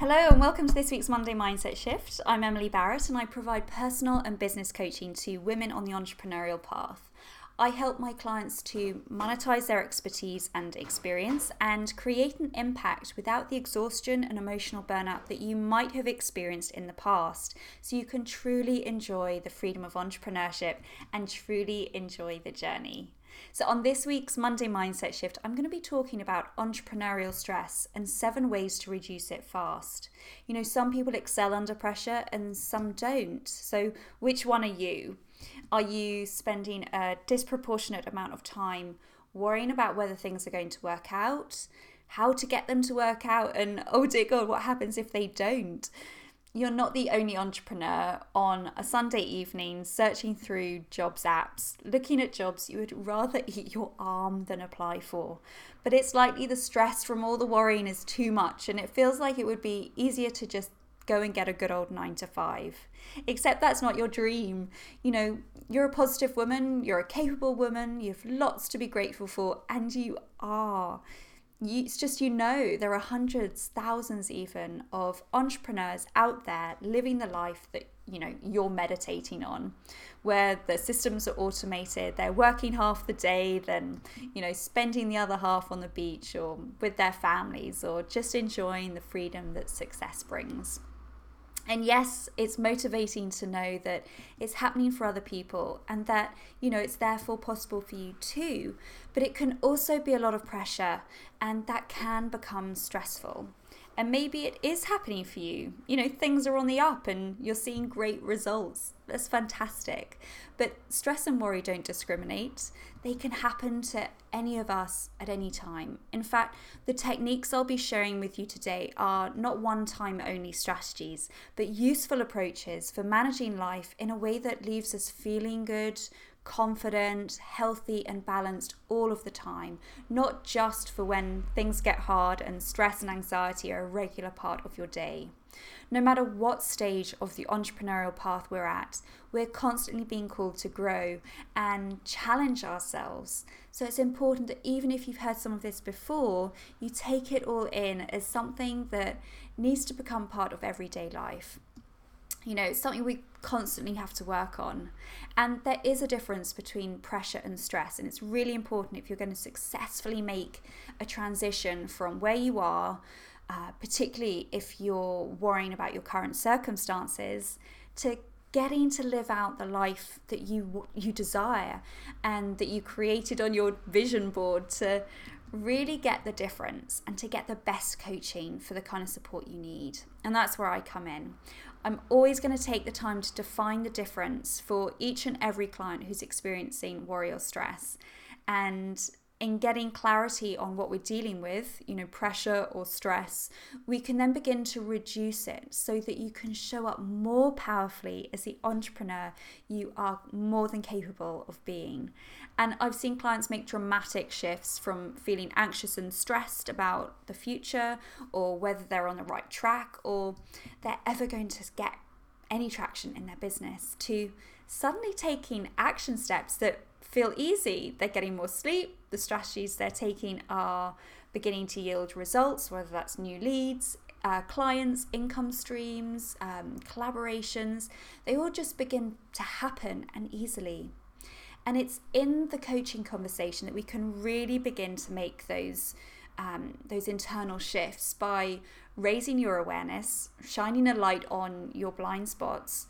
Hello and welcome to this week's Monday Mindset Shift. I'm Emily Barrett and I provide personal and business coaching to women on the entrepreneurial path. I help my clients to monetize their expertise and experience and create an impact without the exhaustion and emotional burnout that you might have experienced in the past, so you can truly enjoy the freedom of entrepreneurship and truly enjoy the journey. So on this week's Monday Mindset Shift, I'm going to be talking about entrepreneurial stress and 7 ways to reduce it fast. You know, some people excel under pressure and some don't. So which one are you? Are you spending a disproportionate amount of time worrying about whether things are going to work out, how to get them to work out, and oh dear God, what happens if they don't? You're not the only entrepreneur on a Sunday evening searching through jobs apps, looking at jobs you would rather eat your arm than apply for. But it's likely the stress from all the worrying is too much, and it feels like it would be easier to just go and get a good old 9 to 5. Except that's not your dream. You know, you're a positive woman, you're a capable woman, you have lots to be grateful for, and you are. It's just, there are hundreds, thousands even, of entrepreneurs out there living the life that, you're meditating on, where the systems are automated, they're working half the day, then, spending the other half on the beach or with their families or just enjoying the freedom that success brings. And yes, it's motivating to know that it's happening for other people and that, it's therefore possible for you too. But it can also be a lot of pressure and that can become stressful. And maybe it is happening for you. Things are on the up and you're seeing great results. That's fantastic. But stress and worry don't discriminate. They can happen to any of us at any time. In fact, the techniques I'll be sharing with you today are not one-time only strategies, but useful approaches for managing life in a way that leaves us feeling good, confident, healthy and balanced all of the time, not just for when things get hard and stress and anxiety are a regular part of your day. No matter what stage of the entrepreneurial path we're at, we're constantly being called to grow and challenge ourselves. So it's important that even if you've heard some of this before, you take it all in as something that needs to become part of everyday life. It's something we constantly have to work on. And there is a difference between pressure and stress. And it's really important if you're going to successfully make a transition from where you are, particularly if you're worrying about your current circumstances, to getting to live out the life that you desire and that you created on your vision board, to really get the difference and to get the best coaching for the kind of support you need. And that's where I come in. I'm always going to take the time to define the difference for each and every client who's experiencing worry or stress. And in getting clarity on what we're dealing with, pressure or stress, we can then begin to reduce it so that you can show up more powerfully as the entrepreneur you are more than capable of being. And I've seen clients make dramatic shifts from feeling anxious and stressed about the future or whether they're on the right track or they're ever going to get any traction in their business, to suddenly taking action steps that feel easy. They're getting more sleep. The strategies they're taking are beginning to yield results, whether that's new leads, clients, income streams, collaborations. They all just begin to happen and easily. And it's in the coaching conversation that we can really begin to make those internal shifts by raising your awareness, shining a light on your blind spots.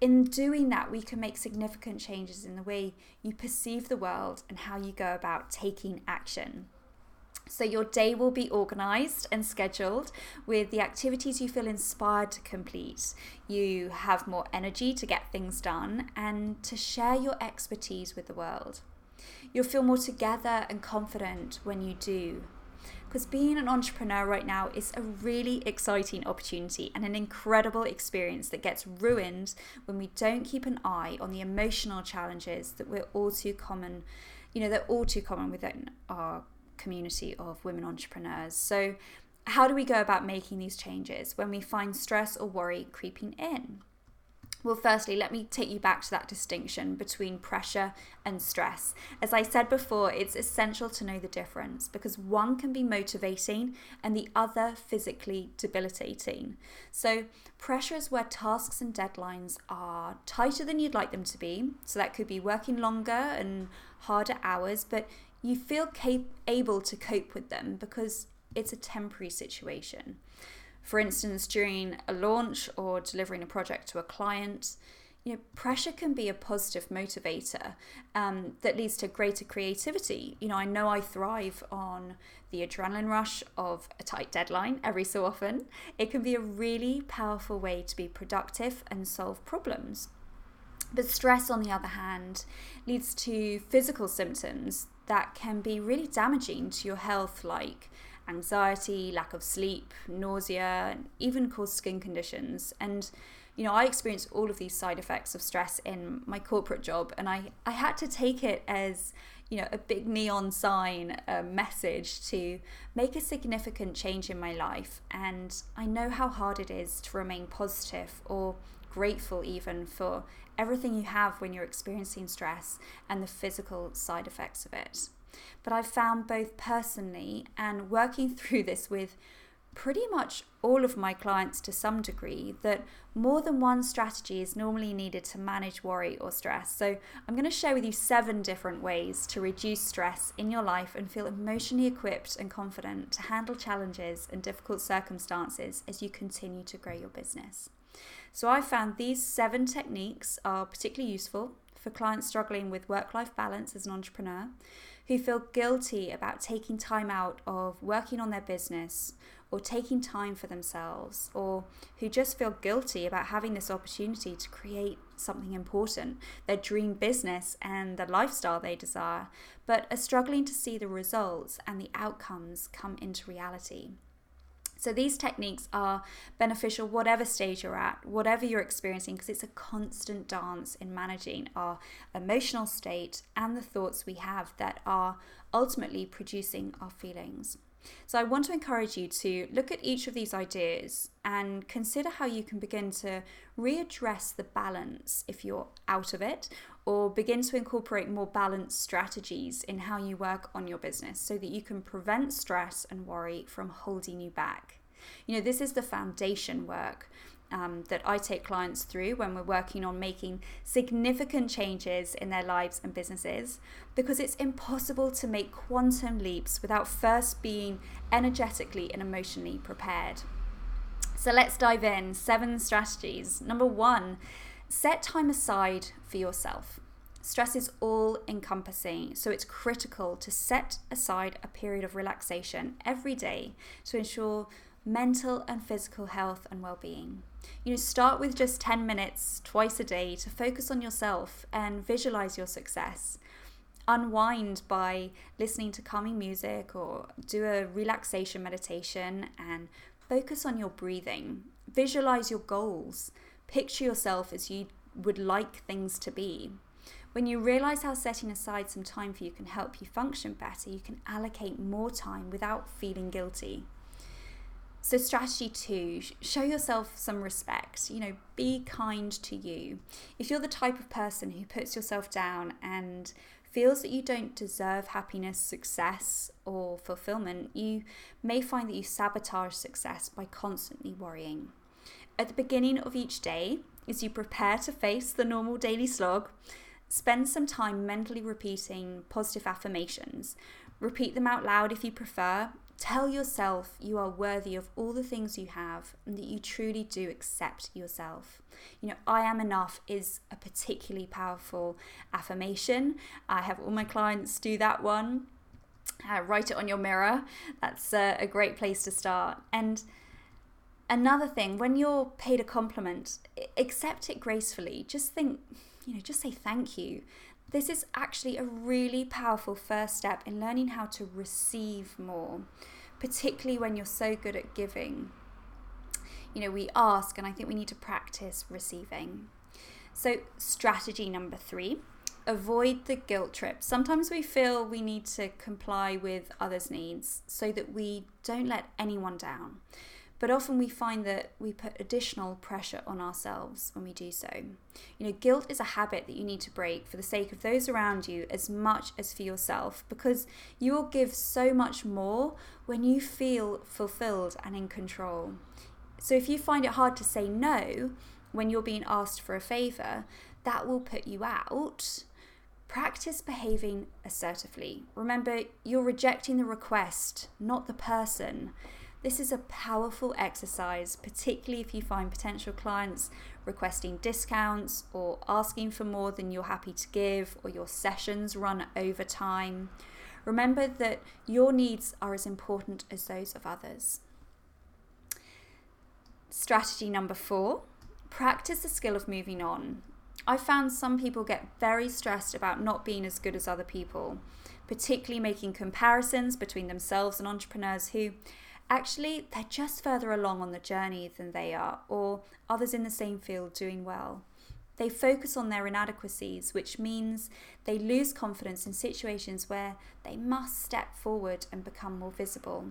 In doing that, we can make significant changes in the way you perceive the world and how you go about taking action. So your day will be organized and scheduled with the activities you feel inspired to complete. You have more energy to get things done and to share your expertise with the world. You'll feel more together and confident when you do. Because being an entrepreneur right now is a really exciting opportunity and an incredible experience that gets ruined when we don't keep an eye on the emotional challenges that we're all too common, they're all too common within our community of women entrepreneurs. So how do we go about making these changes when we find stress or worry creeping in? Well, firstly, let me take you back to that distinction between pressure and stress. As I said before, it's essential to know the difference because one can be motivating and the other physically debilitating. So, pressure is where tasks and deadlines are tighter than you'd like them to be. So, that could be working longer and harder hours, but you feel able to cope with them because it's a temporary situation. For instance, during a launch or delivering a project to a client, pressure can be a positive motivator that leads to greater creativity. I know I thrive on the adrenaline rush of a tight deadline every so often. It can be a really powerful way to be productive and solve problems. But stress, on the other hand, leads to physical symptoms that can be really damaging to your health, like anxiety, lack of sleep, nausea, and even cause skin conditions. And I experienced all of these side effects of stress in my corporate job, and I had to take it as a big neon sign, a message to make a significant change in my life. And I know how hard it is to remain positive or grateful even for everything you have when you're experiencing stress and the physical side effects of it. But I've found both personally and working through this with pretty much all of my clients to some degree that more than one strategy is normally needed to manage worry or stress. So I'm going to share with you 7 different ways to reduce stress in your life and feel emotionally equipped and confident to handle challenges and difficult circumstances as you continue to grow your business. So I found these 7 techniques are particularly useful for clients struggling with work-life balance as an entrepreneur, who feel guilty about taking time out of working on their business or taking time for themselves, or who just feel guilty about having this opportunity to create something important, their dream business and the lifestyle they desire, but are struggling to see the results and the outcomes come into reality. So these techniques are beneficial whatever stage you're at, whatever you're experiencing, because it's a constant dance in managing our emotional state and the thoughts we have that are ultimately producing our feelings. So I want to encourage you to look at each of these ideas and consider how you can begin to readdress the balance if you're out of it, or begin to incorporate more balanced strategies in how you work on your business so that you can prevent stress and worry from holding you back. This is the foundation work that I take clients through when we're working on making significant changes in their lives and businesses, because it's impossible to make quantum leaps without first being energetically and emotionally prepared. So let's dive in. 7 strategies. Number 1, set time aside for yourself. Stress is all encompassing, so it's critical to set aside a period of relaxation every day to ensure mental and physical health and well-being. Start with just 10 minutes twice a day to focus on yourself and visualize your success. Unwind by listening to calming music or do a relaxation meditation and focus on your breathing. Visualize your goals. Picture yourself as you would like things to be. When you realize how setting aside some time for you can help you function better, you can allocate more time without feeling guilty. So strategy 2, show yourself some respect. Be kind to you. If you're the type of person who puts yourself down and feels that you don't deserve happiness, success, or fulfillment, you may find that you sabotage success by constantly worrying. At the beginning of each day, as you prepare to face the normal daily slog, spend some time mentally repeating positive affirmations. Repeat them out loud if you prefer. Tell yourself you are worthy of all the things you have and that you truly do accept yourself. I am enough is a particularly powerful affirmation. I have all my clients do that one. Write it on your mirror. That's a great place to start. And another thing, when you're paid a compliment, accept it gracefully. Just say thank you. This is actually a really powerful first step in learning how to receive more, particularly when you're so good at giving. We ask, and I think we need to practice receiving. So strategy number 3, avoid the guilt trip. Sometimes we feel we need to comply with others' needs so that we don't let anyone down. But often we find that we put additional pressure on ourselves when we do so. Guilt is a habit that you need to break for the sake of those around you as much as for yourself, because you will give so much more when you feel fulfilled and in control. So if you find it hard to say no when you're being asked for a favor, that will put you out. Practice behaving assertively. Remember, you're rejecting the request, not the person. This is a powerful exercise, particularly if you find potential clients requesting discounts or asking for more than you're happy to give, or your sessions run over time. Remember that your needs are as important as those of others. Strategy number 4, practice the skill of moving on. I found some people get very stressed about not being as good as other people, particularly making comparisons between themselves and entrepreneurs who actually they're just further along on the journey than they are, or others in the same field doing well. They focus on their inadequacies, which means they lose confidence in situations where they must step forward and become more visible.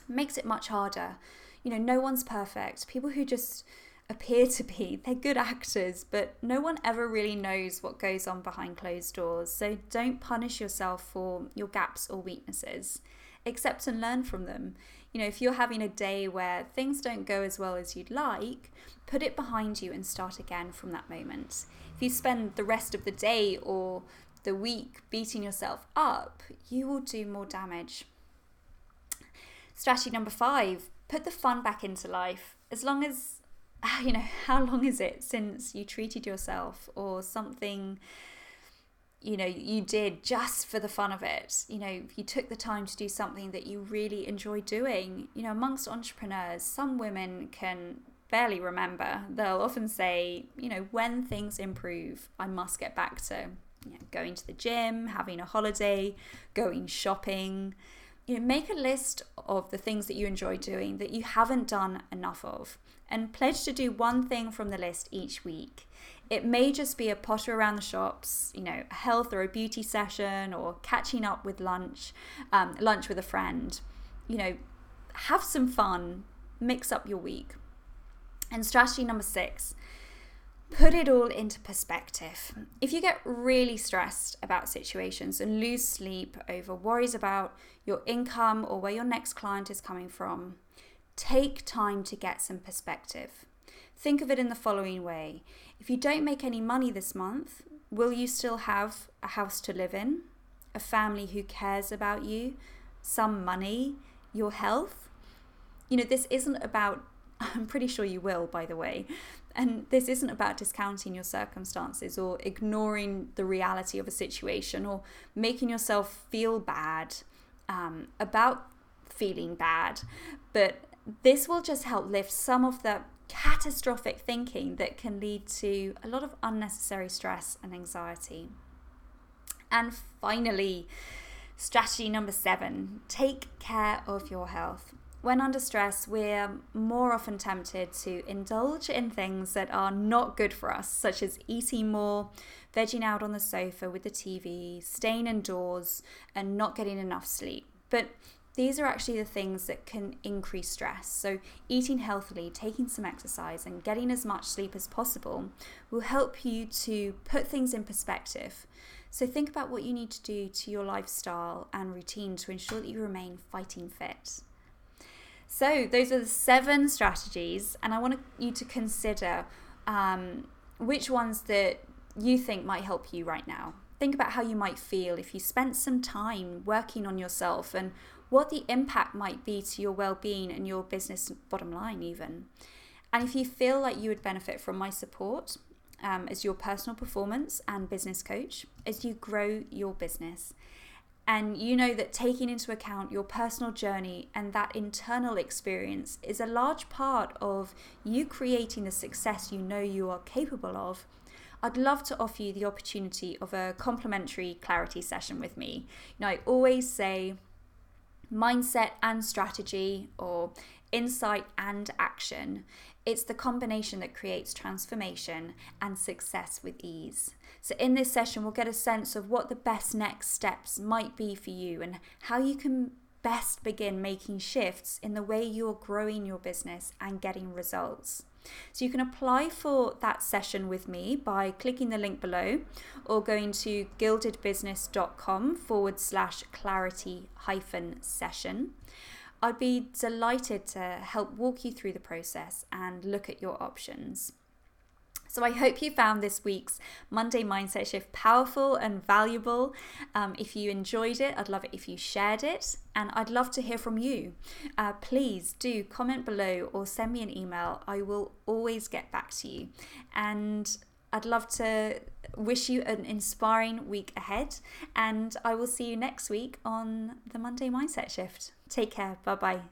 It makes it much harder. No one's perfect. People who just appear to be, they're good actors, but no one ever really knows what goes on behind closed doors. So don't punish yourself for your gaps or weaknesses. Accept and learn from them. If you're having a day where things don't go as well as you'd like, put it behind you and start again from that moment. If you spend the rest of the day or the week beating yourself up, you will do more damage. Strategy number 5, put the fun back into life. As long as, how long is it since you treated yourself or something you did just for the fun of it? You took the time to do something that you really enjoy doing. Amongst entrepreneurs, some women can barely remember. They'll often say, when things improve, I must get back to going to the gym, having a holiday, going shopping. Make a list of the things that you enjoy doing that you haven't done enough of, and pledge to do one thing from the list each week. It may just be a potter around the shops, a health or a beauty session, or catching up with lunch with a friend. Have some fun, mix up your week. And strategy number 6, put it all into perspective. If you get really stressed about situations and lose sleep over worries about your income or where your next client is coming from, take time to get some perspective. Think of it in the following way. If you don't make any money this month, will you still have a house to live in, a family who cares about you, some money, your health? This isn't about, I'm pretty sure you will, by the way, and this isn't about discounting your circumstances or ignoring the reality of a situation or making yourself feel bad about feeling bad, but this will just help lift some of the catastrophic thinking that can lead to a lot of unnecessary stress and anxiety. And finally, strategy number 7, take care of your health. When under stress, we're more often tempted to indulge in things that are not good for us, such as eating more, vegging out on the sofa with the TV, staying indoors, and not getting enough sleep. But these are actually the things that can increase stress. So eating healthily, taking some exercise, and getting as much sleep as possible will help you to put things in perspective. So think about what you need to do to your lifestyle and routine to ensure that you remain fighting fit. So those are the 7 strategies, and I want you to consider which ones that you think might help you right now. Think about how you might feel if you spent some time working on yourself, and what the impact might be to your well-being and your business bottom line even. And if you feel like you would benefit from my support as your personal performance and business coach as you grow your business, and you know that taking into account your personal journey and that internal experience is a large part of you creating the success you know you are capable of, I'd love to offer you the opportunity of a complimentary clarity session with me. I always say mindset and strategy, or insight and action. It's the combination that creates transformation and success with ease. So in this session, we'll get a sense of what the best next steps might be for you and how you can best begin making shifts in the way you're growing your business and getting results. So you can apply for that session with me by clicking the link below or going to gildedbusiness.com/clarity-session. I'd be delighted to help walk you through the process and look at your options. So I hope you found this week's Monday Mindset Shift powerful and valuable. If you enjoyed it, I'd love it if you shared it, and I'd love to hear from you. Please do comment below or send me an email. I will always get back to you. And I'd love to wish you an inspiring week ahead, and I will see you next week on the Monday Mindset Shift. Take care. Bye-bye.